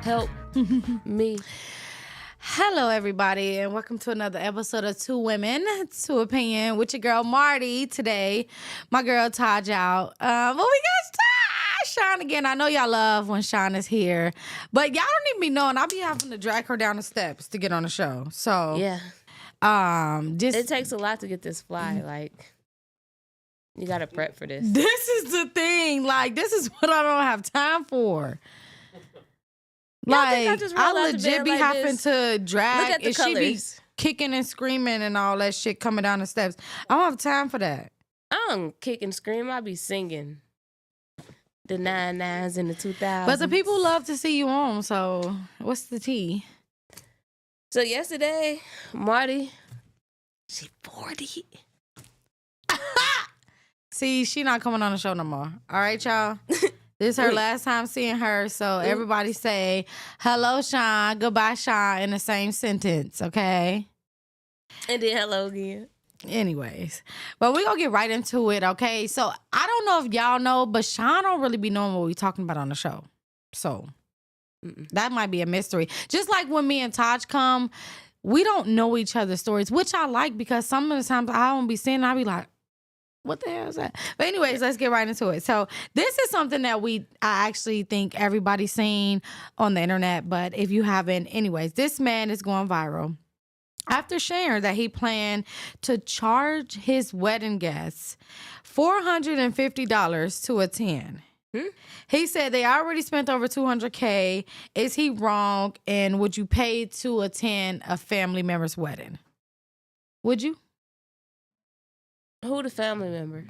Help me. Hello, everybody, and welcome to another episode of Two Women, Two Opinion with your girl Marty. Today, my girl Taj out. But we got Sean again. I know y'all love when Sean is here, but y'all don't even be knowing. I be having to drag her down the steps to get on the show. So Yeah. just It takes a lot to get this fly. Like, you got to prep for this. this is the thing. Like, this is what I don't have time for. I Like, just roll out I the legit bed be like having this. to drag, Look at the and she be colors. kicking and screaming and all that shit coming down the steps. I don't have time for that. I don't kick and scream. I be singing the 99s and the 2000s. But the people love to see you on, so what's the tea? So yesterday, Marty, she 40. See, she not coming on the show no more. All right, y'all? This is her last time seeing her, so everybody say, hello, Sean, goodbye, Sean, in the same sentence, okay? And then hello again. Anyways, but we're going to get right into it, okay? So I don't know if y'all know, but Sean don't really be knowing what we talking about on the show. So that might be a mystery. Just like when me and Taj come, we don't know each other's stories, which I like because some of the times I don't be seeing, I be like, what the hell is that? But anyways, let's get right into it. So this is something that I actually think everybody's seen on the internet, but if you haven't, anyways, this man is going viral after sharing that he planned to charge his wedding guests $450 to attend. He said they already spent over $200K. Is he wrong? And would you pay to attend a family member's wedding? Would you? Who the family member?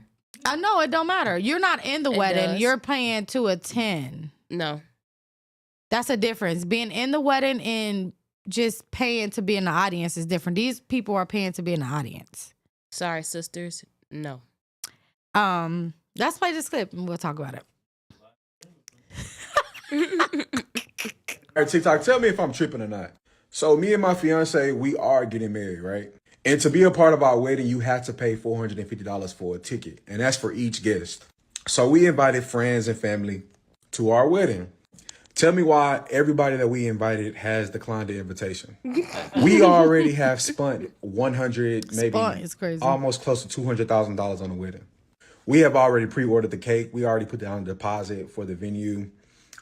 I know it don't matter. You're not in the It wedding. does. You're paying to attend. No. That's a difference. Being in the wedding and just paying to be in the audience is different. These people are paying to be in the audience. Sorry, sisters. No. Let's play this clip and we'll talk about it. All right, TikTok, tell me if I'm tripping or not. So me and my fiance, we are getting married, right? And to be a part of our wedding, you have to pay $450 for a ticket. And that's for each guest. So we invited friends and family to our wedding. Tell me why everybody that we invited has declined the invitation. We already have spent 100, maybe Spent is crazy. almost close to $200,000 on the wedding. We have already pre-ordered the cake. We already put down a deposit for the venue.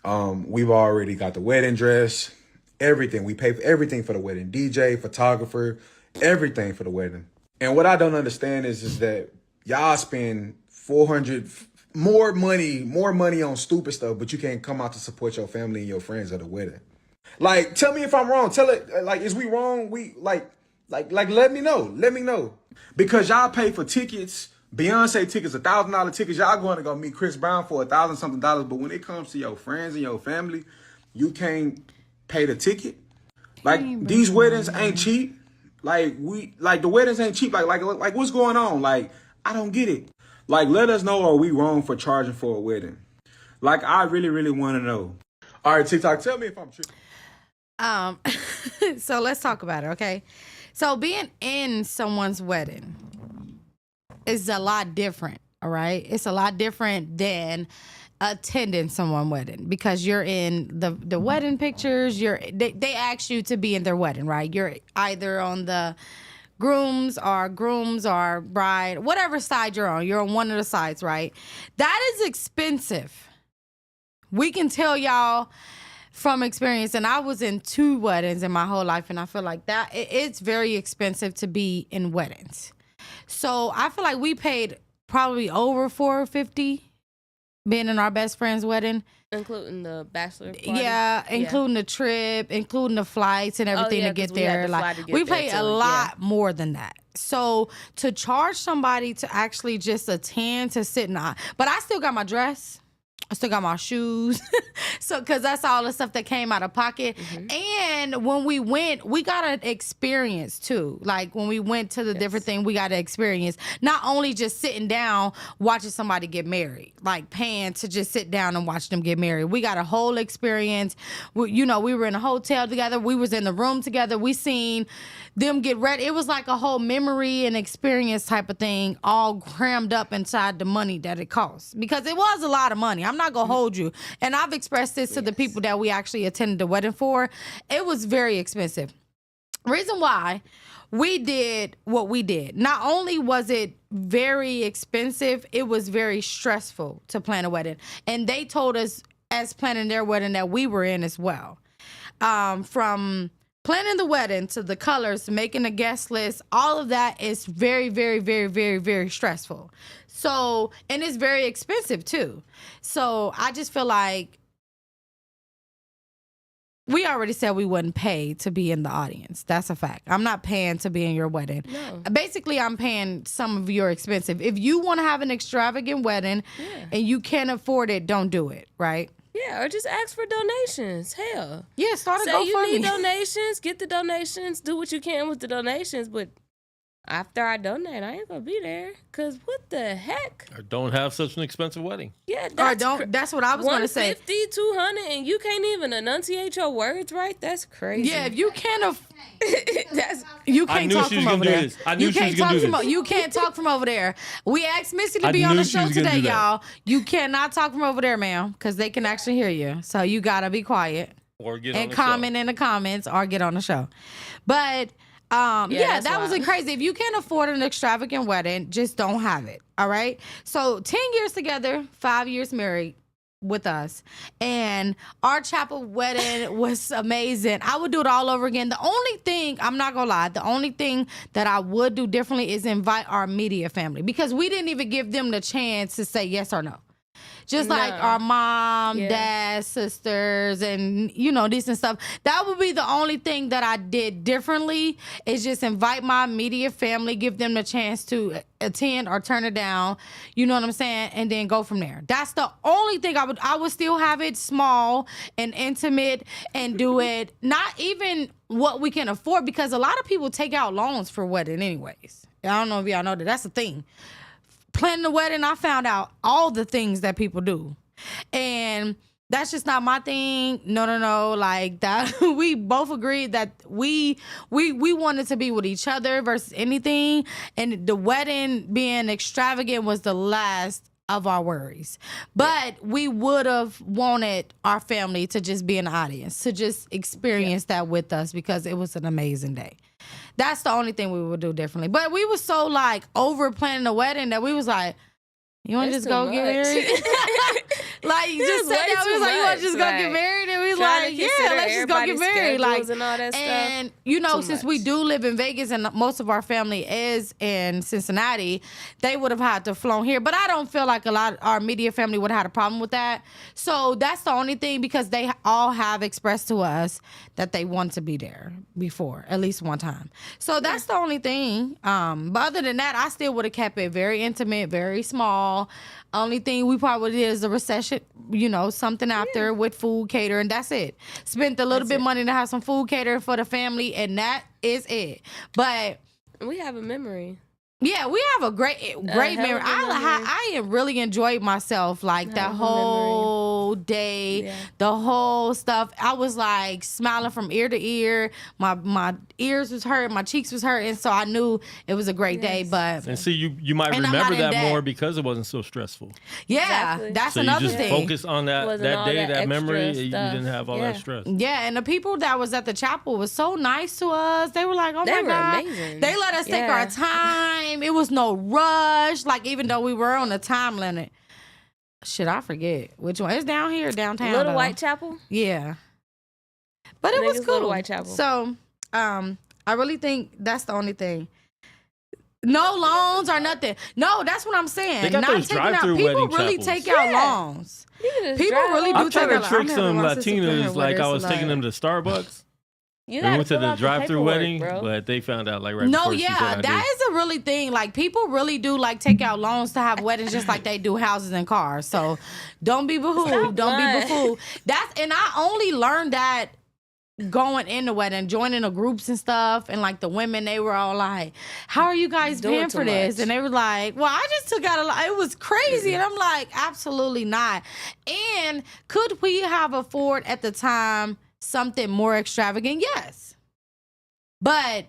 We've already got the wedding dress, everything. We pay for everything for the wedding. DJ, photographer, everything for the wedding. And what I don't understand is that y'all spend 400 more money on stupid stuff, but you can't come out to support your family and your friends at a wedding. Like, tell me if I'm wrong. Tell it, like, is we wrong? We like, let me know. Because y'all pay for tickets, Beyonce tickets, $1,000 tickets. Y'all going to go meet Chris Brown for $1,000 something. But when it comes to your friends and your family, you can't pay the ticket. Like, these weddings ain't cheap. Like, the weddings ain't cheap. Like, what's going on? Like, I don't get it. Like, let us know, are we wrong for charging for a wedding? Like, I really, really want to know. All right, TikTok, tell me if I'm tripping. So let's talk about it, okay? So being in someone's wedding is a lot different, all right? It's a lot different than attending someone's wedding because you're in the wedding pictures. They ask you to be in their wedding, right? You're either on the grooms or bride, whatever side you're on. You're on one of the sides, right? That is expensive. We can tell y'all from experience, and I was in 2 weddings in my whole life, and I feel like that it's very expensive to be in weddings. So I feel like we paid probably over $450 being in our best friend's wedding, including the bachelor party. Yeah, including the trip, including the flights and everything to get there. Like we paid a lot more than that. So to charge somebody to actually just attend to sit in, but I still got my dress. I still got my shoes. So, cause that's all the stuff that came out of pocket. And when we went, we got an experience too. Like when we went to the different thing, we got an experience. Not only just sitting down, watching somebody get married, like paying to just sit down and watch them get married. We got a whole experience. We were in a hotel together. We was in the room together. We seen them get ready. It was like a whole memory and experience type of thing, all crammed up inside the money that it costs. Because it was a lot of money. I'm not gonna hold you. And I've expressed this to the people that we actually attended the wedding for. It was very expensive. Reason why we did what we did. Not only was it very expensive, it was very stressful to plan a wedding. And they told us as planning their wedding that we were in as well. From planning the wedding to the colors, making a guest list, all of that is very, very, very, very, very stressful. So, and it's very expensive too. So I just feel like we already said we wouldn't pay to be in the audience. That's a fact. I'm not paying to be in your wedding. No. Basically, I'm paying some of your expensive. If you want to have an extravagant wedding and you can't afford it, don't do it, right? Yeah, or just ask for donations. Hell. Yeah, start a Say GoFundMe. you need donations, get the donations, do what you can with the donations, but after I donate, I ain't gonna be there. Cause what the heck? Or don't have such an expensive wedding. Yeah, that's what I was gonna say. 150, 200, and you can't even enunciate your words right. That's crazy. Yeah, if you can't I can't knew talk she was from gonna over do there. this. I knew You she was can't gonna talk do from this. you can't talk from over there. We asked Missy to I be on knew the she show was gonna today, do that. y'all. You cannot talk from over there, ma'am, because they can actually hear you. So you gotta be quiet Or get on and the comment show. in the comments or get on the show. But that's that wild. wasn't crazy. If you can't afford an extravagant wedding, just don't have it. All right. So 10 years together, 5 years married with us, and our chapel wedding was amazing. I would do it all over again. The only thing, I'm not gonna lie, the only thing that I would do differently is invite our media family, because we didn't even give them the chance to say yes or no. Just like No. our mom, Yeah. dad, sisters, and this and stuff. That would be the only thing that I did differently, is just invite my immediate family, give them the chance to attend or turn it down. You know what I'm saying? And then go from there. That's the only thing I would still have it small and intimate and do it not even what we can afford, because a lot of people take out loans for wedding anyways. I don't know if y'all know that. That's the thing. Planning the wedding, I found out all the things that people do. And that's just not my thing. No. Like that, we both agreed that we wanted to be with each other versus anything. And the wedding being extravagant was the last of our worries. But we would have wanted our family to just be in the audience, to just experience that with us, because it was an amazing day. That's the only thing we would do differently. But we were so like over planning the wedding that we was like, you want to It's just go too get much. married? Like, just It's said way that. We was too like, you want to much, just go get like- married? And we was just Trying like, to yeah, consider let's just go get everybody's married. Like, schedules and all that stuff. and you know, Too since we much. do live in Vegas and most of our family is in Cincinnati, they would have had to flown here. But I don't feel like a lot of our immediate family would have had a problem with that. So that's the only thing, because they all have expressed to us that they want to be there before, at least one time. So that's the only thing. But other than that, I still would have kept it very intimate, very small. Only thing we probably did is a recession, you know, something after with food catering. That's it. Spent a little bit money to have some food catering for the family, and that is it. But We have a memory. yeah, we have a great hell memory. of a memory. I really enjoyed myself, like that Hell of a whole day, Yeah. the whole stuff. I was like smiling from ear to ear. My ears was hurt, my cheeks was hurting, so I knew it was a great day. But And see, you might And I'm remember not in that debt. more because it wasn't so stressful. yeah, Exactly. that's So you another just thing. focus on that Wasn't all day, that that memory. extra You stuff. didn't have all Yeah. that stress. Yeah, and the people that was at the chapel was so nice to us. They were like, "Oh They my were God." amazing. They let us take Yeah. our time. It was no rush. Like, even though we were on a time limit. Shit, I forget which one. It's down here, downtown. Little though. Whitechapel. Yeah. But I it think was it's Little cool. Whitechapel. So, I really think that's the only thing. No loans or nothing. No, that's what I'm saying. They got Not those taking out. drive-through People wedding really chapels. take out Yeah. loans. You can just People drive really over. do I'm trying take to out- trick I'm some having my sister put her Latinas like I with was us, taking like- them to Starbucks. You We gotta went to fill the out drive-through paperwork, wedding, bro. but they found out like right No, before she said yeah, I did. that is a really thing. Like, people really do like take out loans to have weddings, just like they do houses and cars. So don't be behooved. Don't be lying. befooled. And I only learned that going in the wedding, joining the groups and stuff, and like the women, they were all like, "How are you guys Doing paying too for this?" much. And they were like, "Well, I just took out a lot." It was crazy, and I'm like, "Absolutely not." And could we have afford at the time something more extravagant? Yes, but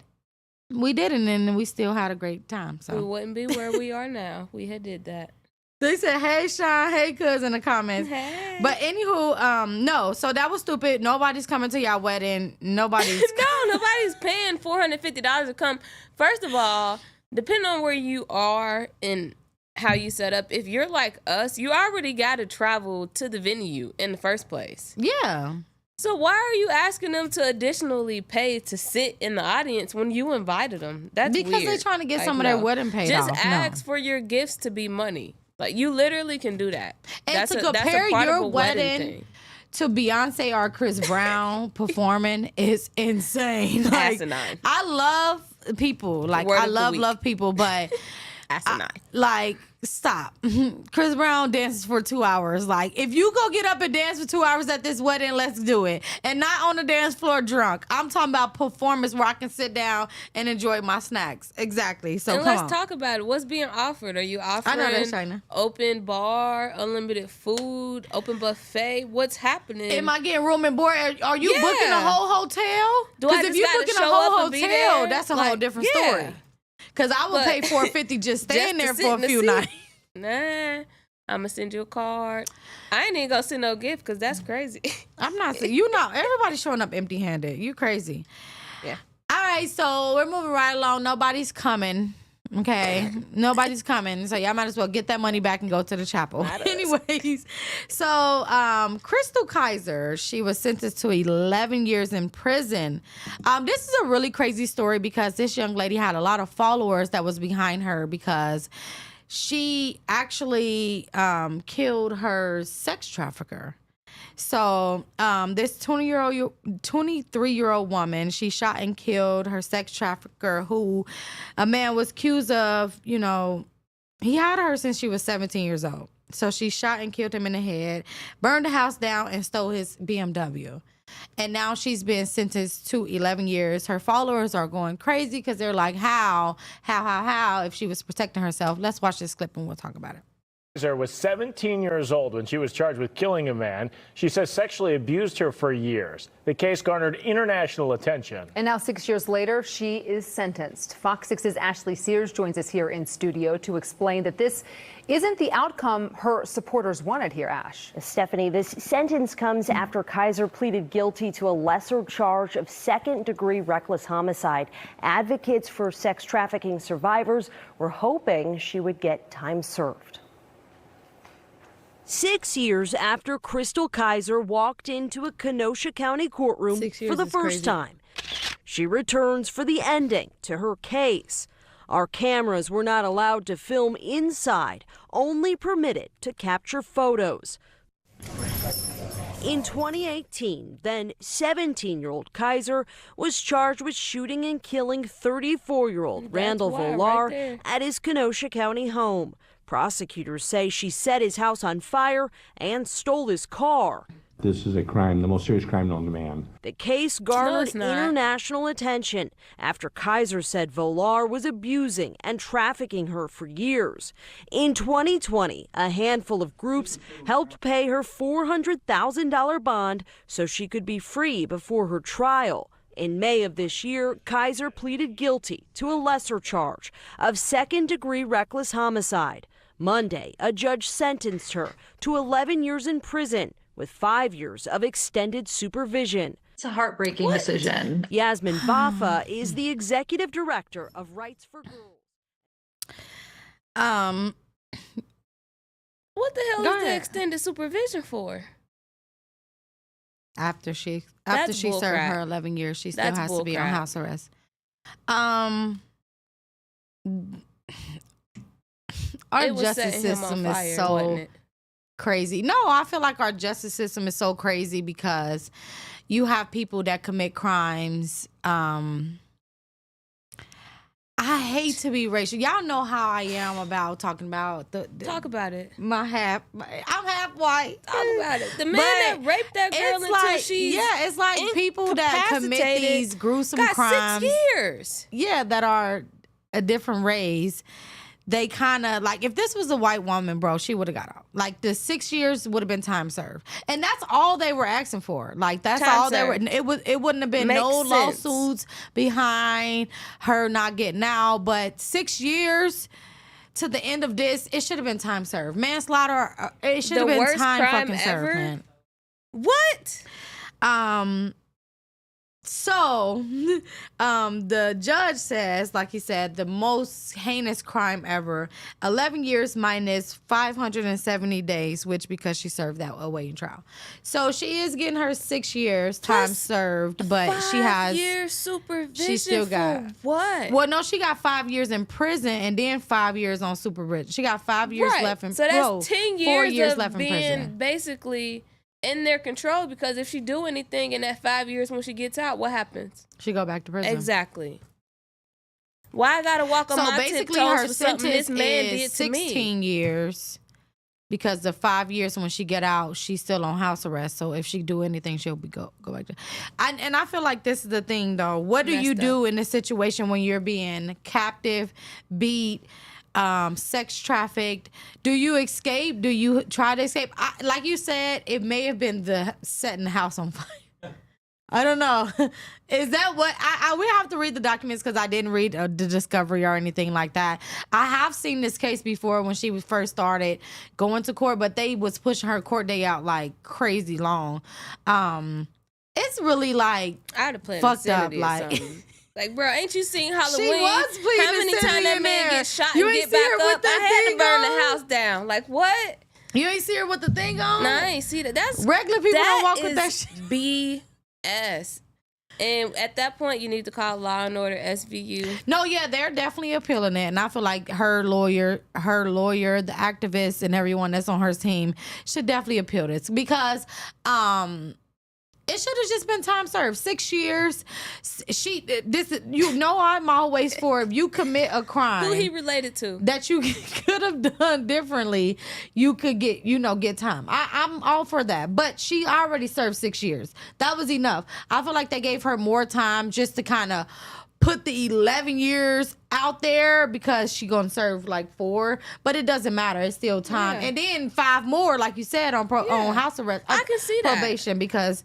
we didn't, and we still had a great time. We So wouldn't be where we are now. We had did that. they said, "Hey, Sean, hey, cuz," in the comments. Hey. But anywho, no. So that was stupid. Nobody's coming to y'all wedding. Nobody's. No, nobody's paying $450 to come. First of all, depending on where you are and how you set up, if you're like us, you already got to travel to the venue in the first place. Yeah. So why are you asking them to additionally pay to sit in the audience when you invited them? That's Because weird. they're trying to get Like, some of their no. wedding paid Just off. ask for your gifts to be money. Like, you literally can do that. And that's to a, that's compare a part your of a wedding wedding thing. to Beyonce or Chris Brown performing is insane. Like, Asinine. I love people. Like, Word I of the love week. people, but Asinine. like, stop. Chris Brown dances for 2 hours. Like, if you go get up and dance for 2 hours at this wedding, let's do it. And not on the dance floor drunk. I'm talking about performance where I can sit down and enjoy my snacks. Exactly. So And come let's on. talk about it. What's being offered? Are you offering that's China. open bar, unlimited food, open buffet? What's happening? Am I getting room and board? Are you Yeah. booking a whole hotel? Do I Because if just you're gotta booking a show whole up and be hotel, there? that's a whole Like, different yeah. story. Because I would But- pay $450 just staying to there sit for a in the few seat? nights. Nah, I'm gonna send you a card. I ain't even gonna send no gift because that's crazy. I'm not saying you know everybody's showing up empty handed. You crazy. Yeah. All right, so we're moving right along. Nobody's coming. Okay. Nobody's coming. So y'all might as well get that money back and go to the chapel. Not us. Anyways, so Crystal Kaiser, she was sentenced to 11 years in prison. This is a really crazy story because this young lady had a lot of followers that was behind her because she actually killed her sex trafficker. So this 23-year-old woman, she shot and killed her sex trafficker who a man was accused of, you know, he had her since she was 17 years old. So she shot and killed him in the head, burned the house down, and stole his BMW. And now she's been sentenced to 11 years. Her followers are going crazy because they're like, how, if she was protecting herself. Let's watch this clip and we'll talk about it. Was 17 years old when she was charged with killing a man. She says sexually abused her for years. The case garnered international attention. And now 6 years later, she is sentenced. Fox 6's Ashley Sears joins us here in studio to explain that this isn't the outcome her supporters wanted here, Ash. Stephanie, this sentence comes after Kaiser pleaded guilty to a lesser charge of second-degree reckless homicide. Advocates for sex trafficking survivors were hoping she would get time served. 6 years after Crystal Kaiser walked into a Kenosha County courtroom 6 years for the is first crazy. time, she returns for the ending to her case. Our cameras were not allowed to film inside, only permitted to capture photos. In 2018, then 17-year-old Kaiser was charged with shooting and killing 34-year-old Randall why, right Volar there. at his Kenosha County home. Prosecutors say she set his house on fire and stole his car. This is a crime, the most serious crime known to man. The case garnered it's not. international attention after Kaiser said Volar was abusing and trafficking her for years. In 2020, a handful of groups helped pay her $400,000 bond so she could be free before her trial. In May of this year, Kaiser pleaded guilty to a lesser charge of second-degree reckless homicide. Monday, a judge sentenced her to 11 years in prison with 5 years of extended supervision. It's a heartbreaking decision. Yasmin Bafa is the executive director of Rights for Girls. What the hell Go is the ahead. extended supervision for? After she That's served bullcrap. her 11 years, she still That's has to be on bullcrap. house arrest. Our It was justice setting him on system fire, is wasn't so it? crazy. No, I feel like our justice system is so crazy because you have people that commit crimes. I hate to be racial. Y'all know how I am about talking about Talk about it. I'm half white. Talk about it. The man But that raped that girl it's until like, she's yeah, it's like people that commit incapacitated these gruesome got crimes. 6 years. Yeah, that are a different race. They kind of like, if this was a white woman, bro, she would have got out. Like the 6 years would have been time served, and that's all they were asking for. Like that's Time all served. they were. It wouldn't have been Makes no sense. lawsuits behind her not getting out. But 6 years to the end of this, it should have been time served. Manslaughter. It should have The been worst time crime fucking served, ever? man. What? So, the judge says, like he said, the most heinous crime ever, 11 years minus 570 days, which because she served that awaiting trial. So she is getting her 6 years time Plus served, but she 5 has years supervision. she still for got- what? Well, no, she got 5 years in prison and then 5 years on supervision. She got 5 years Right. left in So that's no, 10 4 years, years of left in being prison. basically in their control, because if she do anything in that 5 years when she gets out, what happens? She go back to prison. Exactly. Why I gotta walk on So my basically, tiptoes her for something this sentence man is did to me? 16 years because the 5 years when she get out, she's still on house arrest. So if she do anything, she'll be go back to. And I feel like this is the thing though. What do you Messed do in a situation when you're being captive, beat, sex trafficked? Do you escape? Do you try to escape? Like you said, it may have been the setting the house on fire. I don't know. Is that what we have to read the documents because I didn't read the discovery or anything like that. I have seen this case before when she was first started going to court, but they was pushing her court day out like crazy long. It's really like I'd have played fucked up, insanity or like- something. Like, bro, ain't you seen Halloween? She was pleading How many insanity times that in man there. get shot You and ain't get see her back with up? that I had to thing burn on? the house down. Like, what? you ain't see her with the thing on. No, I ain't see that. That's Regular people don't walk with that is shit. BS. And at that point, you need to call Law and Order SVU. No, yeah, they're definitely appealing it, and I feel like her lawyer, the activists, and everyone that's on her team should definitely appeal this because it should have just been time served. 6 years. I'm always for if you commit a crime Who he related to? that you could have done differently, you could get time. I'm all for that. But she already served 6 years. That was enough. I feel like they gave her more time just to kind of put the 11 years out there because she gonna serve like 4, but it doesn't matter. It's still time. Yeah. And then 5 more, like you said, on house arrest. I can see that. Probation, because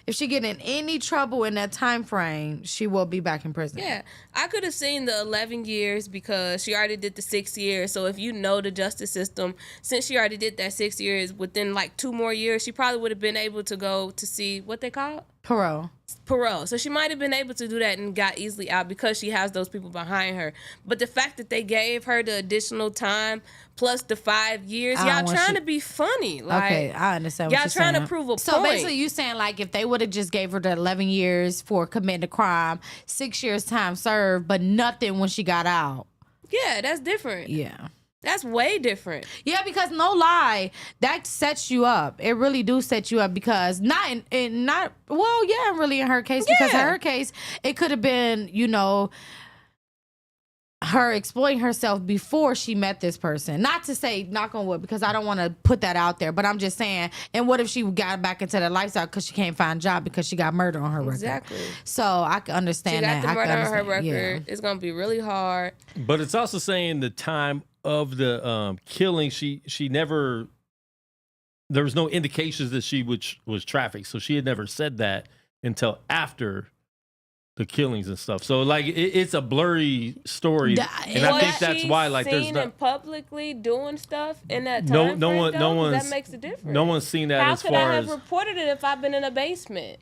if she get in any trouble in that time frame, she will be back in prison. Yeah, I could have seen the 11 years because she already did the 6 years. So if you know the justice system, since she already did that 6 years, within like 2 more years, she probably would have been able to go to see what they call Parole. So she might have been able to do that and got easily out because she has those people behind her. But the fact that they gave her the additional time plus the 5 years, y'all trying to be funny. Like, okay, I understand what y'all you're trying saying. to prove a so point. basically you saying like if they would have just gave her the 11 years for committing a crime, 6 years time served, but nothing when she got out. Yeah, that's different. Yeah. That's way different. Yeah, because no lie, that sets you up. It really do set you up because really in her case, because in her case, it could have been, you know, her exploiting herself before she met this person. Not to say knock on wood, because I don't want to put that out there, but I'm just saying, and what if she got back into the lifestyle because she can't find a job because she got murder on her record? Exactly. So I can understand She got that. the murder on her record. Yeah. It's going to be really hard. But it's also saying the time of the killing, she never, there was no indications that she was trafficked. So she had never said that until after the killings and stuff. So like it's a blurry story, and I think that's why like there's seen not him publicly doing stuff in that time no one that makes a difference. No one's seen that. How as could far I have as reported it if I've been in a basement?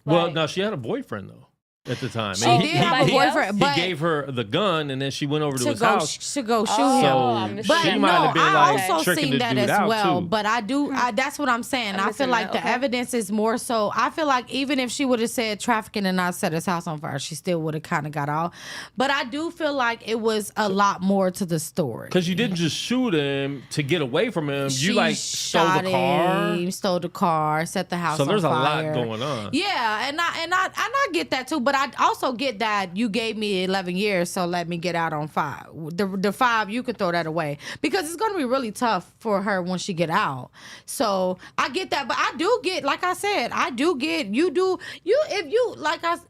well, Like- no, she had a boyfriend though at the time. She And did have a boyfriend, but he gave her the gun, and then she went over to his go house to go shoot Oh, I him. missed But she that. might no, have been I like also tricking seen the that dude as out well. too. But that's what I'm saying. I feel missing like that. the Okay. evidence is more so. I feel like even if she would have said trafficking and not set his house on fire, she still would have kind of got out. But I do feel like it was a lot more to the story. Because you didn't just shoot him to get away from him. She You like stole shot the car. him, stole the car, set the house So on there's a fire. lot going on. Yeah, and I get that too, but I also get that you gave me 11 years, so let me get out on 5. The 5, you could throw that away because it's going to be really tough for her when she get out. So I get that, but I do get, like I said,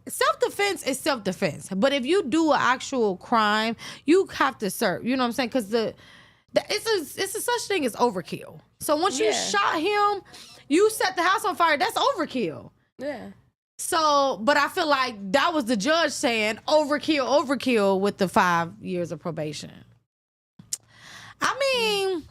self-defense is self-defense. But if you do an actual crime, you have to serve. You know what I'm saying? Because it's a such thing as overkill. So once you shot him, you set the house on fire. That's overkill. Yeah. So, but I feel like that was the judge saying overkill with the 5 years of probation. I mean,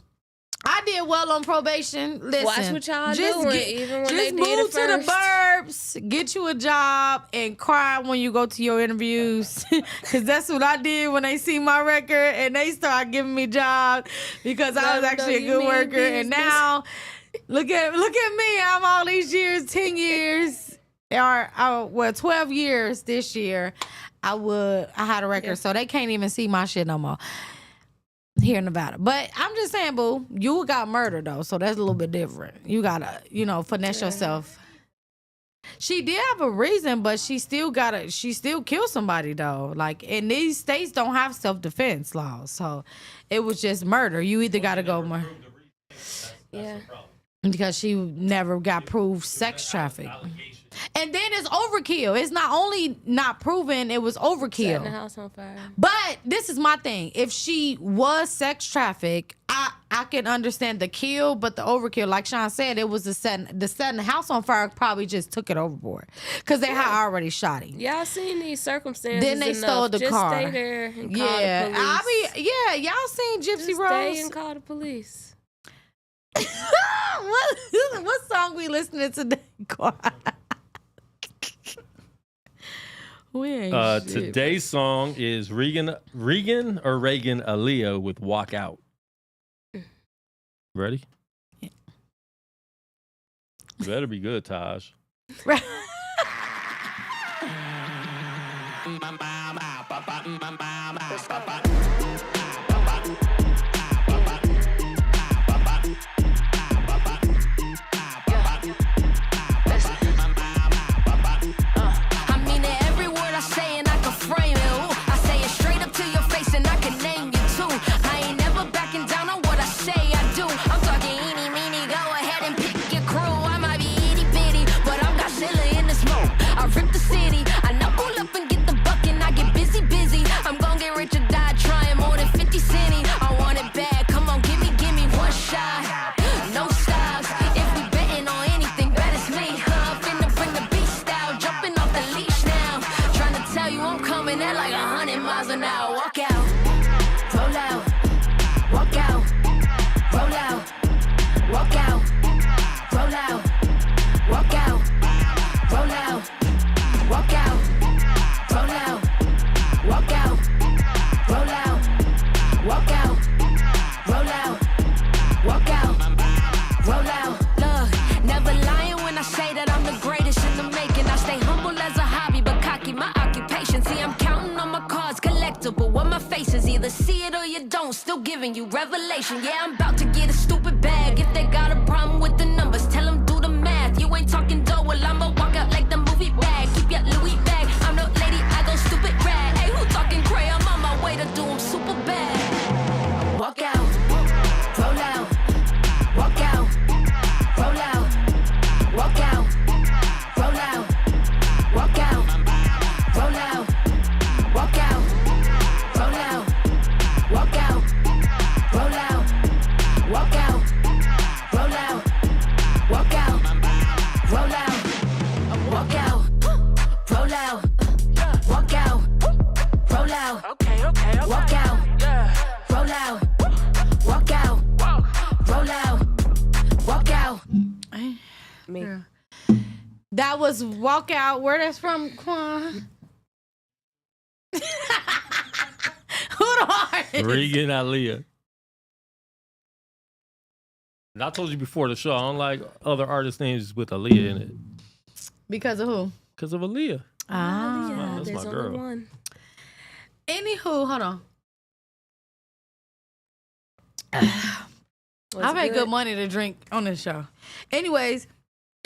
I did well on probation. Listen, Watch what y'all doing, even when they did move it to the first. burbs, get you a job, and cry when you go to your interviews. Because that's what I did when they see my record and they start giving me jobs because I was actually a good worker. And now, look at me. I'm all these years, 10 years. 12 years this year. I had a record, so they can't even see my shit no more here in Nevada. But I'm just saying, boo, you got murdered though, so that's a little bit different. You gotta, finesse yourself. She did have a reason, but she still killed somebody though. Like, in these states don't have self-defense laws, so it was just murder. You either gotta go murder. Yeah. Because she never got proved sex traffic. And then it's overkill. It's not only not proven, it was overkill. Setting the house on fire. But this is my thing. If she was sex trafficked, I can understand the kill, but the overkill, like Sean said, it was the setting the house on fire probably just took it overboard. Because they had already shot him. Y'all seen these circumstances Then they enough. stole the Just car. stay there and call the police. I mean, yeah, y'all seen Gypsy Just Rose? stay and call the police. what song we listening to today? We ain't shit. Today's song is Regan Aaliyah with Walk Out. Ready? Yeah. You better be good, Taj. I rip the city. I know pull up and get the buck and I get busy. I'm gon' get rich or die either see it or you don't. Still giving you revelation. Yeah, I'm about to get a stupid bag. If they got a problem with the numbers, tell them do the math. You ain't talking dough, well, I'ma walk out like the movie bag. Keep your Louis bag. I'm no lady, I go stupid rad. Hey, who talking cray? I'm on my way to do them super bad. Walk out, roll out, walk out, roll out, walk out, roll out, walk out, roll out, walk out, roll out, walk out, roll out, walk out, roll out, walk out, roll out, walk out, roll out, walk out, roll out, walk out, roll out, walk out, roll out, walk out. Me. That was Walk Out. Where that's from, Quan? Who the artist? Regan Aaliyah. And I told you before the show, I don't like other artist names with Aaliyah in it. Because of who? Because of Aaliyah. Ah. That's my There's girl. only one. Anywho, hold on. Was I it made good? good money to drink on this show. Anyways,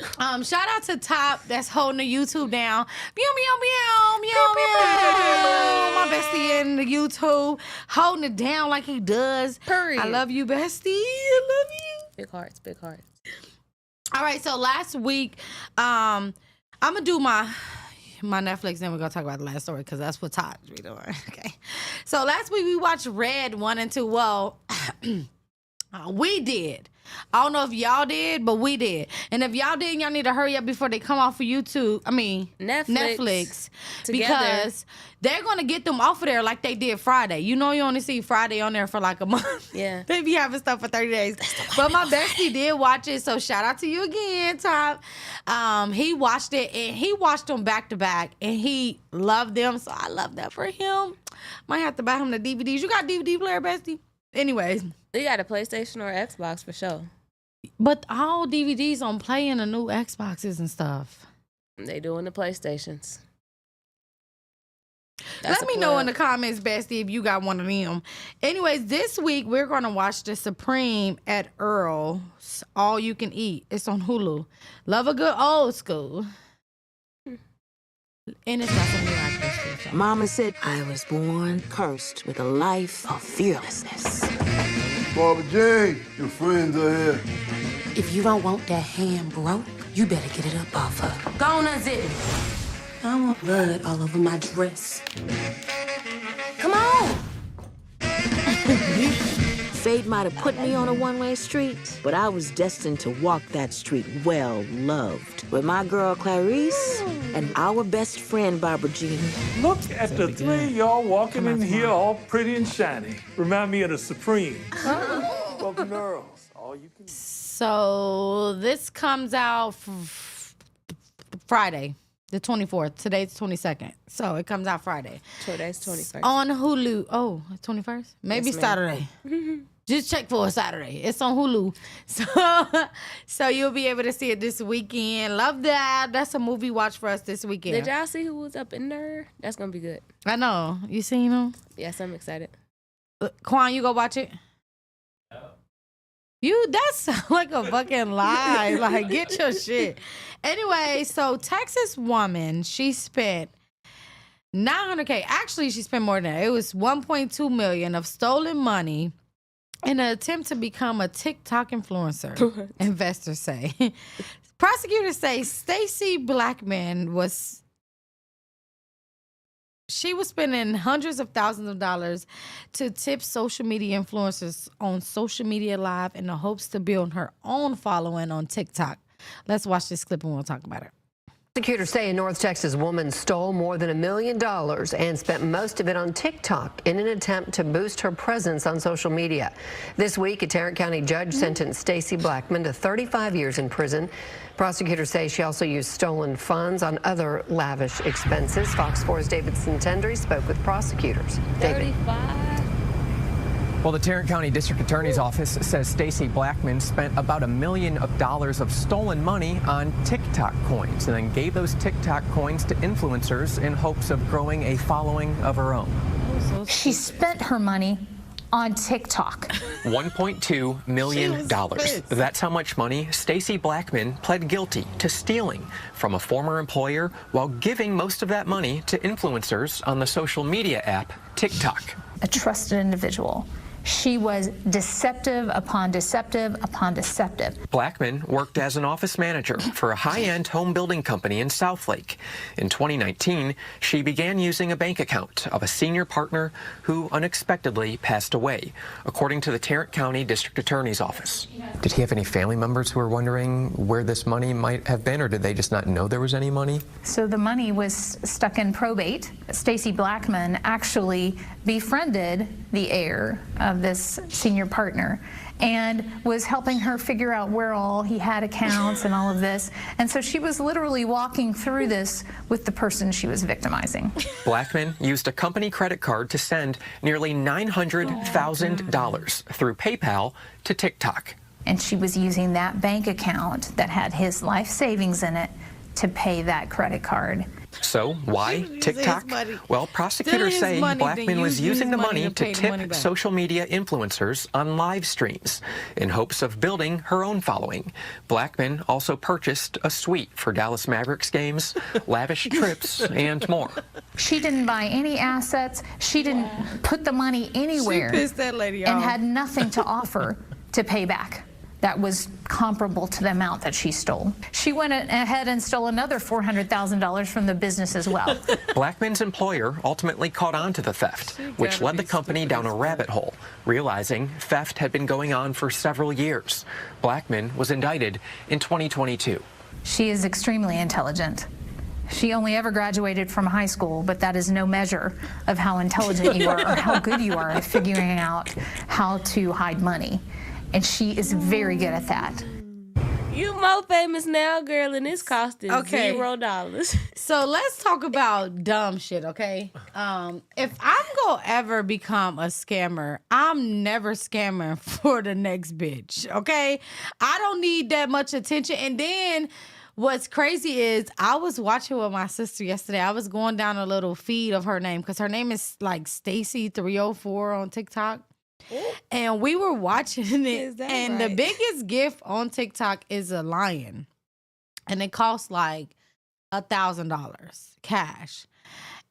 shout out to Top that's holding the YouTube down. Meow, meow, meow, meow, meow. My bestie in the YouTube holding it down like he does. Period. I love you, bestie. I love you. Big hearts, big hearts. All right, so last week, I'm gonna do my Netflix, then we're gonna talk about the last story because that's what Todd's be doing. Okay. So last week we watched Red 1 and 2. Well, we did. I don't know if y'all did, but we did. And if y'all didn't, y'all need to hurry up before they come off of YouTube. I mean, Netflix together. because they're gonna get them off of there like they did Friday. You know, you only see Friday on there for like a month. Yeah. They be having stuff for 30 days. But my bestie did watch it, so shout out to you again, Top. He watched it, and he watched them back to back, and he loved them, so I love that for him. Might have to buy him the DVDs. You got DVD player, bestie? Anyways. You got a PlayStation or Xbox for sure. But all DVDs on playing the new Xboxes and stuff. They doing the PlayStations. Let me know in the comments, bestie, if you got one of them. Anyways, this week we're going to watch The Supreme at Earl's All You Can Eat. It's on Hulu. Love a good old school. And it's got some new actors too. Mama said I was born cursed with a life of fearlessness. Barbara Jane, your friends are here. If you don't want that hand broke, you better get it up off her. Go on, unzip it. I want blood all over my dress. Come on! Fate might have put me on a one-way street, but I was destined to walk that street well-loved with my girl Clarice and our best friend Barbara Jean. Look at the three of y'all walking in here all pretty and shiny. Remind me of the Supreme. Welcome to Earl's. All you can. So this comes out Friday, the 24th. Today's 22nd. So it comes out Friday. Today's 21st. On Hulu. Oh, 21st? Maybe Yes, Saturday. Just check for a Saturday. It's on Hulu. So you'll be able to see it this weekend. Love that. That's a movie watch for us this weekend. Did y'all see who was up in there? That's going to be good. I know. You seen him? Yes, I'm excited. Quan, you go watch it? That's like a fucking lie. Like, get your shit. Anyway, so Texas woman, she spent $900K. Actually, she spent more than that. It was $1.2 million of stolen money in an attempt to become a TikTok influencer, investors say. Prosecutors say Stacey Blackman was spending hundreds of thousands of dollars to tip social media influencers on social media live in the hopes to build her own following on TikTok. Let's watch this clip and we'll talk about it. Prosecutors say a North Texas woman stole more than $1 million and spent most of it on TikTok in an attempt to boost her presence on social media. This week, a Tarrant County judge sentenced Stacey Blackman to 35 years in prison. Prosecutors say she also used stolen funds on other lavish expenses. Fox 4's David Sintendry spoke with prosecutors. David. 35. Well, the Tarrant County District Attorney's Office says Stacey Blackman spent about $1 million of stolen money on TikTok coins and then gave those TikTok coins to influencers in hopes of growing a following of her own. She spent her money on TikTok. $1.2 million. That's how much money Stacey Blackman pled guilty to stealing from a former employer while giving most of that money to influencers on the social media app TikTok. A trusted individual. She was deceptive upon deceptive upon deceptive. Blackman worked as an office manager for a high-end home building company in Southlake. In 2019, she began using a bank account of a senior partner who unexpectedly passed away, according to the Tarrant County District Attorney's Office. Did he have any family members who were wondering where this money might have been, or did they just not know there was any money? So the money was stuck in probate. Stacey Blackman actually befriended the heir of this senior partner and was helping her figure out where all he had accounts and all of this. And so she was literally walking through this with the person she was victimizing. Blackman used a company credit card to send nearly $900,000 through PayPal to TikTok. And she was using that bank account that had his life savings in it to pay that credit card. So why TikTok? Well, prosecutors say Blackman was using the money to tip social media influencers on live streams in hopes of building her own following. Blackman also purchased a suite for Dallas Mavericks games, lavish trips, and more. She didn't buy any assets. She didn't put the money anywhere. She pissed that lady and off. had nothing to offer to pay back that was comparable to the amount that she stole. She went ahead and stole another $400,000 from the business as well. Blackman's employer ultimately caught on to the theft, which led the company down a rabbit hole, realizing theft had been going on for several years. Blackman was indicted in 2022. She is extremely intelligent. She only ever graduated from high school, but that is no measure of how intelligent you are or how good you are at figuring out how to hide money. And she is very good at that. You more famous now, girl, and this costing $0. So let's talk about dumb shit, okay? If I'm gonna ever become a scammer, I'm never scamming for the next bitch, okay? I don't need that much attention. And then what's crazy is I was watching with my sister yesterday. I was going down a little feed of her name because her name is like Stacy304 on TikTok. And we were watching it, and the biggest gift on TikTok is a lion, and it costs like $1,000 cash.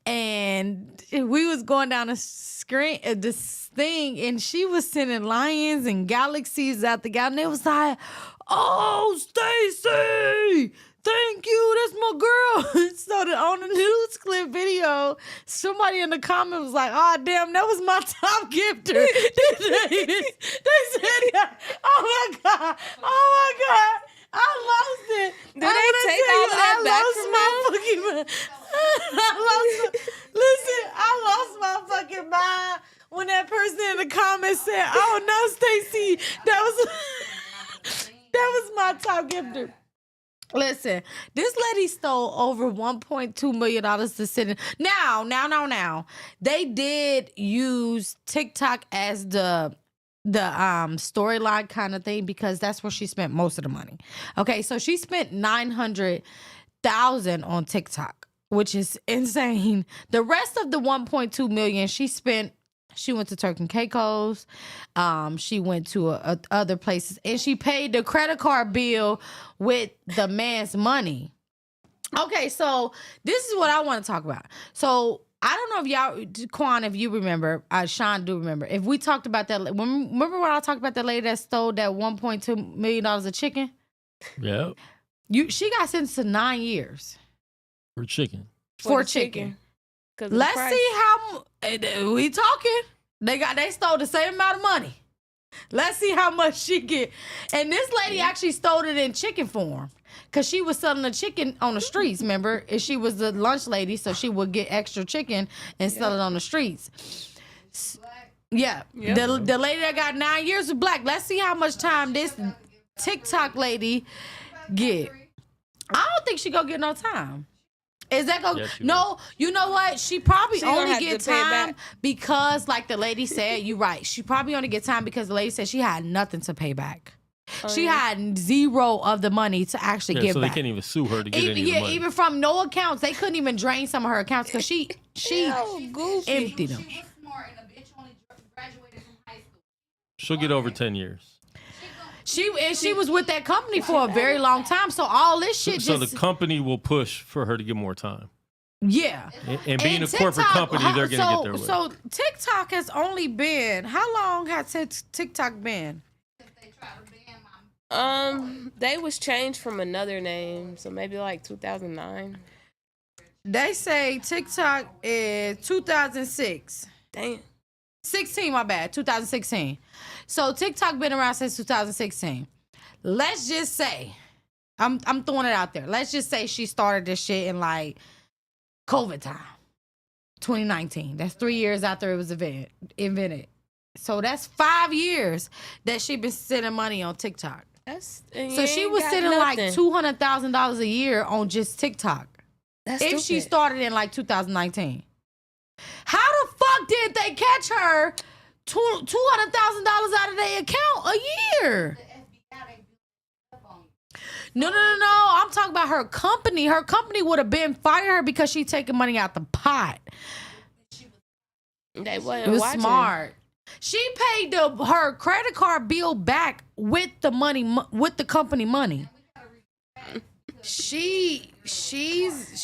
And we was going down this thing, and she was sending lions and galaxies out the galaxy. And it was like, "Oh, Stacy, thank you, that's my girl." So on the news clip video, somebody in the comment was like, "Oh, damn, that was my top gifter." They said that. Oh my God. I lost it. Do they take all that back from Listen, I lost my fucking mind when that person in the comments said, "Oh no, Stacy, that was my top gifter." Listen, this lady stole over $1.2 million to sit in. Now. They did use TikTok as the storyline kind of thing because that's where she spent most of the money. Okay, so she spent $900,000 on TikTok, which is insane. The rest of the $1.2 million she went to Turk and Caicos. She went to other places, and she paid the credit card bill with the man's money. Okay, so this is what I want to talk about. So I don't know if y'all, Quan, if you remember, Sean do remember. If we talked about that, remember when I talked about that lady that stole that $1.2 million of chicken? Yeah. She got sentenced to 9 years. For chicken. For chicken. Let's see how we talking. They stole the same amount of money. Let's see how much she get. And this lady actually stole it in chicken form because she was selling the chicken on the streets. Remember, and she was the lunch lady, so she would get extra chicken and sell it on the streets. Yeah, the lady that got 9 years was black. Let's see how much time this TikTok lady get. I don't think she gonna get no time. Is that going to... No, you know what? She probably only get time because, like the lady said, you're right. She probably only get time because the lady said she had nothing to pay back. She had zero of the money to actually give so back. They can't even sue her to get any of the money. Even from no accounts. They couldn't even drain some of her accounts because she emptied them. She'll get over 10 years. She was with that company for a very long time. So all this shit So just the company will push for her to get more time. yeah. And being a corporate TikTok- company, they're going to get their way. So TikTok has only been, how long has TikTok been? They was changed from another name, so maybe like 2009. They say TikTok is 2006. Damn. 16, my bad. 2016. So TikTok been around since 2016. Let's just say, I'm throwing it out there. Let's just say she started this shit in like COVID time, 2019. That's 3 years after it was invented. So that's 5 years that she been sending money on TikTok. So she was sending like $200,000 a year on just TikTok. That's if she stupid. started in like 2019. How the fuck did they catch her $200,000 out of their account a year? No. I'm talking about her company. Her company would have been fired her because she taking money out the pot. They It wasn't was watching. smart. She paid her credit card bill back with the money, with the company money. She's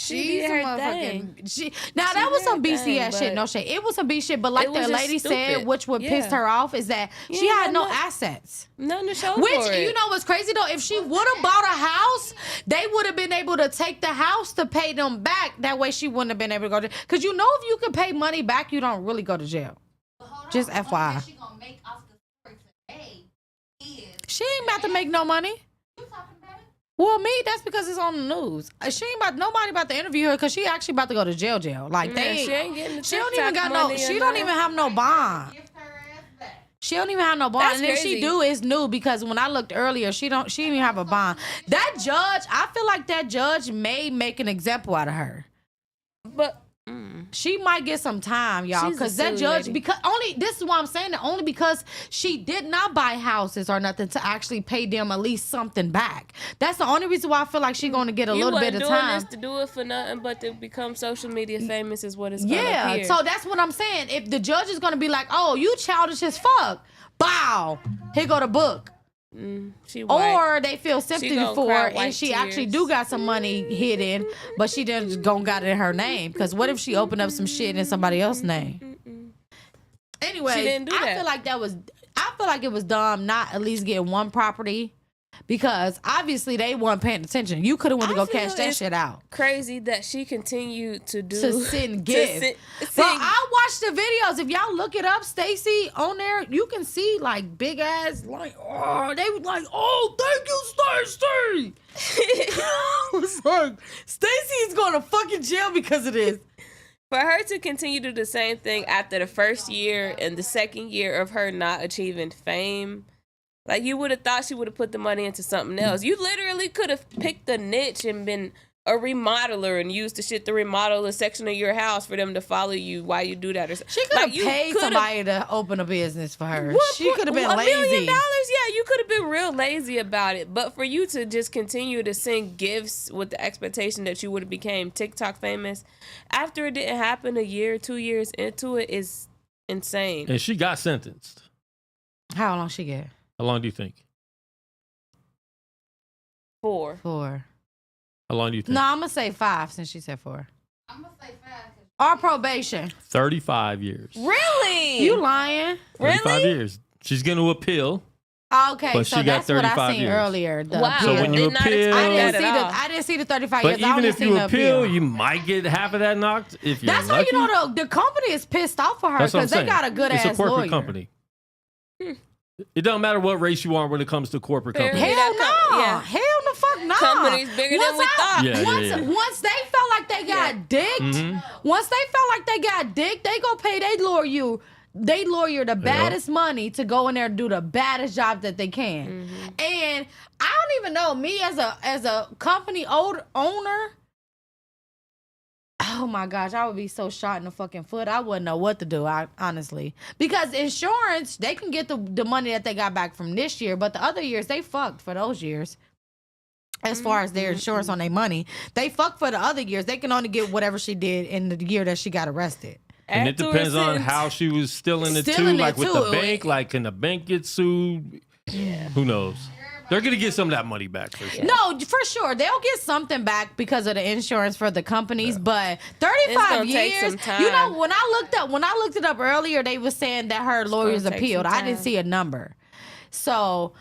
did her thing. Now She that was did some her BC thing, ass shit. but No shit. It was some BC shit. But like it was the just lady said, stupid. which what pissed Yeah. her off is that she Yeah, had no no- assets. Nothing to show Which, for it. you know what's crazy though? If she would have bought a house, they would have been able to take the house to pay them back. That way she wouldn't have been able to go to jail. Because you know if you can pay money back, you don't really go to jail. Just FYI. She ain't about to make no money. Well, me, that's because it's on the news. She ain't about nobody about to interview her because she actually about to go to jail. Like Yeah, they, she ain't getting the she don't even TikTok got no. money She or don't nothing. even have no bond. She don't even have no bond. That's And if she crazy. do, it's new because when I looked earlier, she didn't even have a bond. That judge, I feel like that judge may make an example out of her. But she might get some time, y'all, She's a because that silly judge, lady. because only this is why I'm saying that, only because she did not buy houses or nothing to actually pay them at least something back. That's the only reason why I feel like she's going to get a you little bit wasn't of doing time. this to do it for nothing but to become social media famous is what it's gonna Yeah, appear. so that's what I'm saying. If the judge is going to be like, "Oh, you childish as fuck," bow, here go the book. She white. Or they feel sympathy gonna for cry her and white she actually tears. do got some money hidden, but she just got it in her name. Because what if she opened up some shit in somebody else's name? Anyway, She didn't do I that. feel like it was dumb not at least get one property because obviously they weren't paying attention. You could have went to go feel cash that it's shit out. Crazy that she continued to do To send gifts. Bro, I watched the videos. If y'all look it up, Stacey on there, you can see like big ass, like, oh, they was like, "Oh, thank you, Stacey." I was like, Stacey is going to fucking jail because of this. For her to continue to do the same thing after the first year and the second year of her not achieving fame, like you would have thought she would have put the money into something else. You literally could have picked a niche and been a remodeler and used the shit to remodel a section of your house for them to follow you while you do that. Or She could have paid somebody to open a business for her. She could have been $1 lazy. million? Yeah, you could have been real lazy about it. But for you to just continue to send gifts with the expectation that you would have became TikTok famous after it didn't happen a year, 2 years into it is insane. And she got sentenced. How long she get? How long do you think? 4. How long do you think? No, I'm going to say 5 since she said 4. I'm going to say 5. Or probation. 35 years. Really? You lying? 35 years. She's going to appeal. Okay, But so she got that's what I 35 seen years. earlier. The Wow. So when you Did not appeal, expect I that didn't, at all. I didn't see the 35 but years. I even only if seen you the appeal, you might get half of that knocked if you're That's how lucky. you know the company is pissed off for her That's what I'm because they saying. got a good It's ass a corporate lawyer. company. It doesn't matter what race you are when it comes to corporate companies. Hell no. Yeah. Hell the fuck no. Company's bigger than we thought. Yeah. Once they felt like they got dicked, once they felt like they got dicked, they go pay their lawyer the baddest money to go in there and do the baddest job that they can. And I don't even know, me as a company owner, oh my gosh, I would be so shot in the fucking foot. I wouldn't know what to do, honestly. Because insurance, they can get the money that they got back from this year, but the other years, they fucked for those years. As far as their insurance on their money, they fucked for the other years. They can only get whatever she did in the year that she got arrested. And it depends on how she was stealing it too. Like with the bank, like can the bank get sued? Yeah. Who knows? They're gonna get some of that money back for sure. No, for sure. They'll get something back because of the insurance for the companies, but 35 years. You know, when I looked it up earlier, they were saying that her lawyers appealed. I didn't see a number. So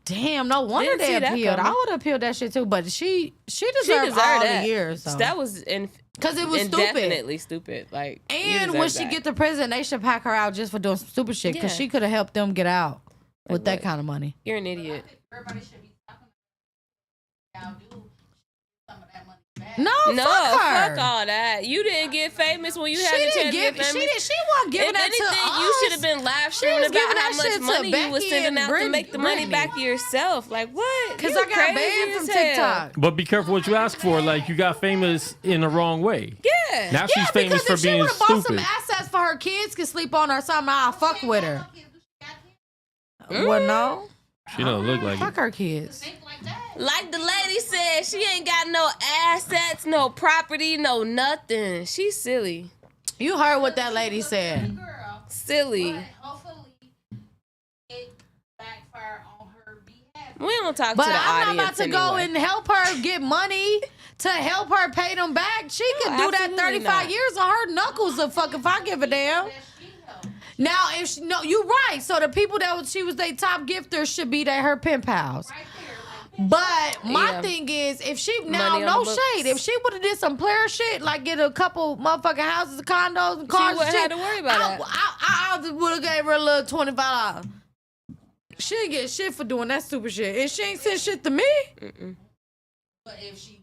damn, no wonder they appealed. I would have appealed that shit too, but she deserved all the years. So. That was because it was definitely stupid. Like, and when she get to prison, they should pack her out just for doing some stupid shit because she could have helped them get out with that kind of money. You're an idiot. Everybody should be talking about some of that money back. No, fuck fuck all that. You didn't get famous when you had the chance to get famous. She wasn't giving that to us. You should have been live streaming about how much money you was sending out to make the money back to yourself. Like what? Because I got banned from TikTok. But be careful what you ask for. Like you got famous in the wrong way. Yeah. Now she's famous for being if she would have bought some stupid. assets for her kids could sleep on or something, I'll fuck with her. Well, no. She don't look like fuck it. her kids. Like the lady said, she ain't got no assets, no property, no nothing. She's silly. You heard what that lady said. Silly. We don't talk But to the I'm not about audience to go anyway. and help her get money to help her pay them back. She could do that absolutely 35 not. years on her knuckles if I give a damn. Now, if she, no, you're right. So the people that she was their top gifters should be her pen pals. But my thing is, if she now no shade, if she would have did some player shit like get a couple motherfucking houses, condos, and cars, wouldn't and shit, have to worry about that. I would have gave her a little $25. She didn't get shit for doing that stupid shit, and she ain't sent shit to me. But if she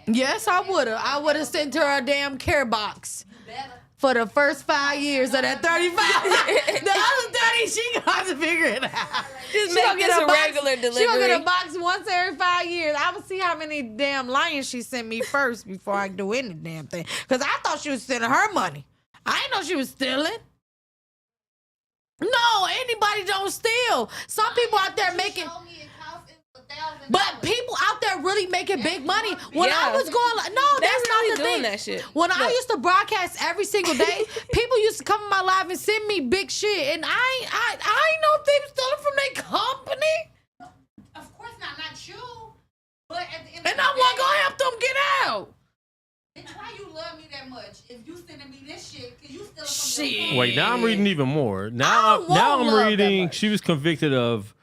Yes, I would have. I would have sent her a damn care box. For the first 5 years of that 35. The other 30, she gonna have to figure it out. Just She make gonna this get a box- regular She gonna delivery. get a box once every 5 years. I would see how many damn lions she sent me first before I do any damn thing. Because I thought she was sending her money. I didn't know she was stealing. No, anybody don't steal. Some people out there making... But people out there really making big money. When I was going, no, They're that's really not the doing thing. that shit. When I Look. used to broadcast every single day, people used to come in my live and send me big shit, and I ain't know if they were stealing from their company. Of course not you. But at the end And of I the wasn't day, gonna help them get out. Bitch, why you love me that much? If you sending me this shit, cause you stealing from your Wait, now I'm reading even more. I Now don't want I'm love that reading she was convicted of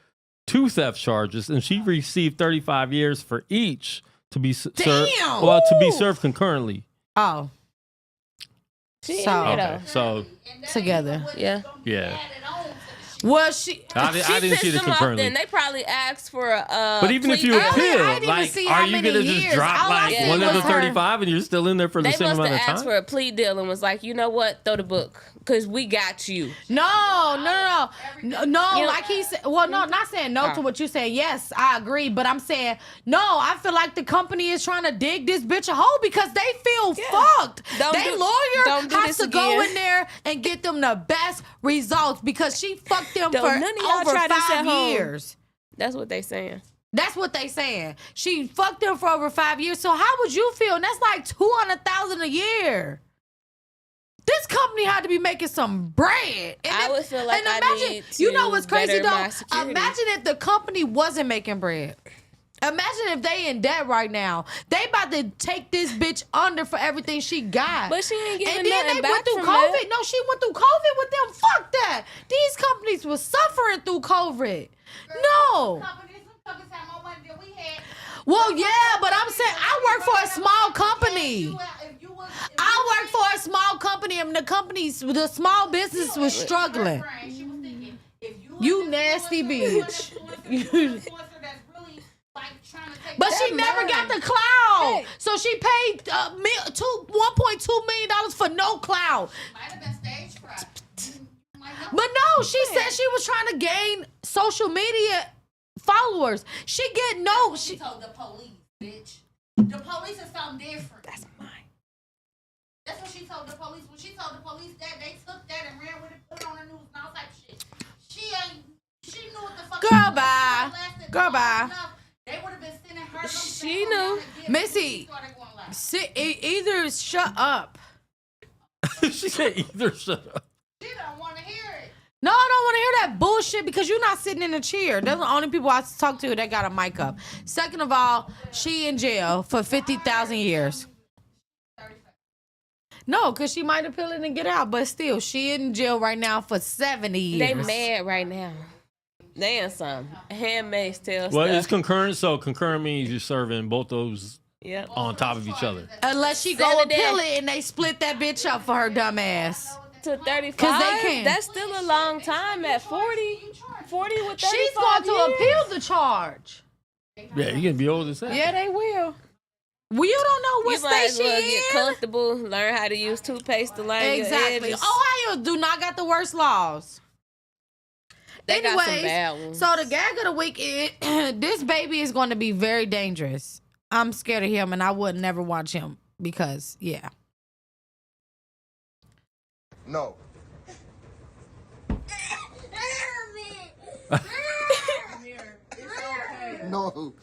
2 theft charges and she received 35 years for each to be served. Damn! Well, to be served concurrently. Oh. Okay, so Together. Yeah. yeah. Well, she I didn't see the them off concurrently. then. They probably asked for a But even if plea you deal. appeal, like, are you gonna just drop like one of the 35 and you're still in there for the They same must amount have of asked time? for a plea deal and was like, you know what, throw the book, cause we got you. No, You know- like he said. Well, no, not saying no to what you said. Yes, I agree, but I'm saying no. I feel like the company is trying to dig this bitch a hole because they feel fucked. They lawyer don't do has this to go again. in there and get them the best results because she fucked them Don't for none of y'all over try this at 5 home. years. That's what they saying. That's what they saying. She fucked them for over 5 years. So how would you feel? And that's like $200,000 a year. This company had to be making some bread. And I would feel like and I imagine, need you to know what's crazy better my though? security. Imagine if the company wasn't making bread. Imagine if they in debt right now. They about to take this bitch under for everything she got. But she ain't getting And then nothing they back went through from COVID. that. No, she went through COVID with them. Fuck that. These companies were suffering through COVID. No. Well, yeah, but I'm saying I work for a small company. I work for a small company, and the small business was struggling. You nasty bitch. But she never got the cloud. So she paid $1.2 million for no cloud. But no, she said she was trying to gain social media followers. She get no. She told the police, bitch. The police is something different. That's mine. That's what she told the police. When she told the police that, they took that and ran with it, put it on the news, and all type of shit. She knew what the fuck. Girl, bye. Girl, bye. They would have been sending her. She knew. Missy, either shut up She said either shut up. She don't want to hear it. No, I don't want to hear that bullshit because you're not sitting in a chair. Those are the only people I talk to that got a mic up. Second of all, she in jail for 50,000 years. No, because she might appeal it and get out, but still, she in jail right now for 70 years. They mad right now. They in some Handmaid's Tale Well, stuff. it's concurrent, so concurrent means you're serving both those on top of each other. Unless she go appeal it and they split that bitch up for her dumb ass. To 35? 'Cause they can. That's still a long time at 40. 40 with 35 She's going to years. appeal the charge. Yeah, you can be old as that. Yeah, they will. Well, you don't know what You might state as she well in. get comfortable, learn how to use toothpaste to line Exactly. your edges. Ohio do not got the worst laws. They got some Anyways, bad ones. so the gag of the week is this baby is going to be very dangerous. I'm scared of him, and I would never watch him because, yeah. No. No.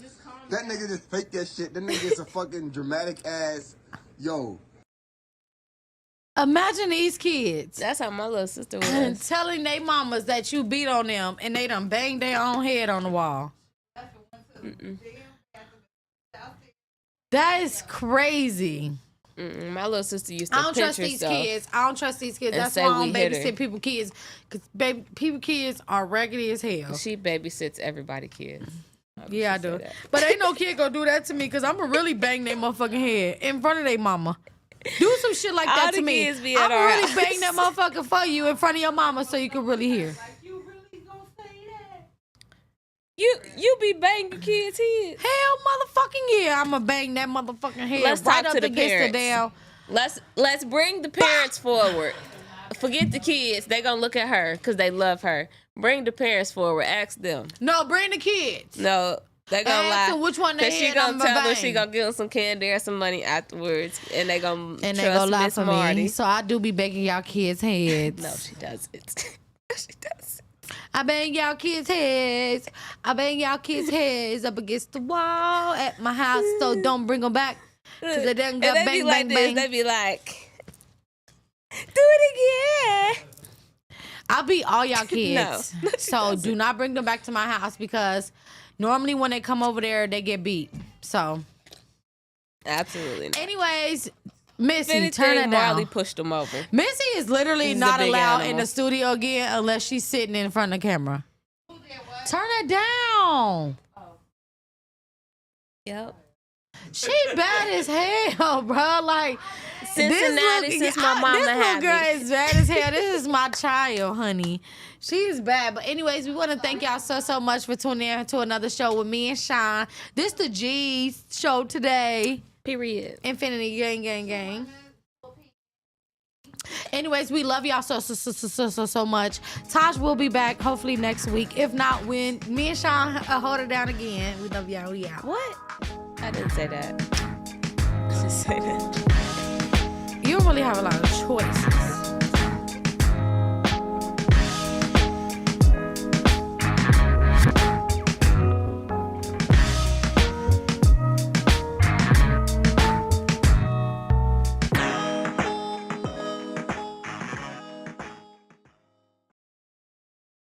That nigga just fake that shit. That nigga is a fucking dramatic ass. Yo. Imagine these kids. That's how my little sister was. Telling they mamas that you beat on them and they done banged their own head on the wall. That is crazy. My little sister used to I don't pinch trust these herself kids. I don't trust these kids. and That's say why I we don't hit her. babysit people kids. Because people kids are raggedy as hell. She babysits everybody kids. Yeah, I do. But ain't no kid gonna do that to me because I'm gonna really bang their motherfucking head in front of their mama. Do some shit like All that the to me. kids be I'm at gonna our really house. bang that motherfucker for you in front of your mama so you can really hear. You be banging kids' heads. Hell motherfucking yeah, I'ma bang that motherfucking head Let's right talk up to the against the parents. damn. Let's bring the parents forward. Forget the kids. They gonna look at her because they love her. Bring the parents forward. Ask them. No, bring the kids. No, they gonna Ask lie. them which one they 'Cause she had, gonna I'ma tell them bang. she gonna give them some candy or some money afterwards, and they gonna And they trust gonna lie Miss for Marty. me. So I do be banging y'all kids' heads. No, she doesn't. She doesn't. I bang y'all kids' heads. I bang y'all kids' heads up against the wall at my house. So don't bring them back. Cause they done And got they bang, be like bang, this. bang. They be like, do it again. I beat all y'all kids. No, she so do not bring them back to my house because normally when they come over there, they get beat. So Absolutely not. anyways, Missy, If anything, turn it down. Marley pushed them over. Missy is literally He's a not big allowed in animal. the studio again unless she's sitting in front of the camera. Turn it down. Yep. She bad as hell, bro. Like Cincinnati since my mama this had little girl me. is bad as hell. This is my child, honey. She is bad. But anyways, we want to thank y'all so much for tuning in to another show with me and Sean. This the G's show today. Period. Infinity gang, gang, gang. Anyways, we love y'all so much. Taj will be back hopefully next week. If not, when me and Sean hold it down again. We love y'all. We out. What? I didn't say that. I didn't say that. You don't really have a lot of choices.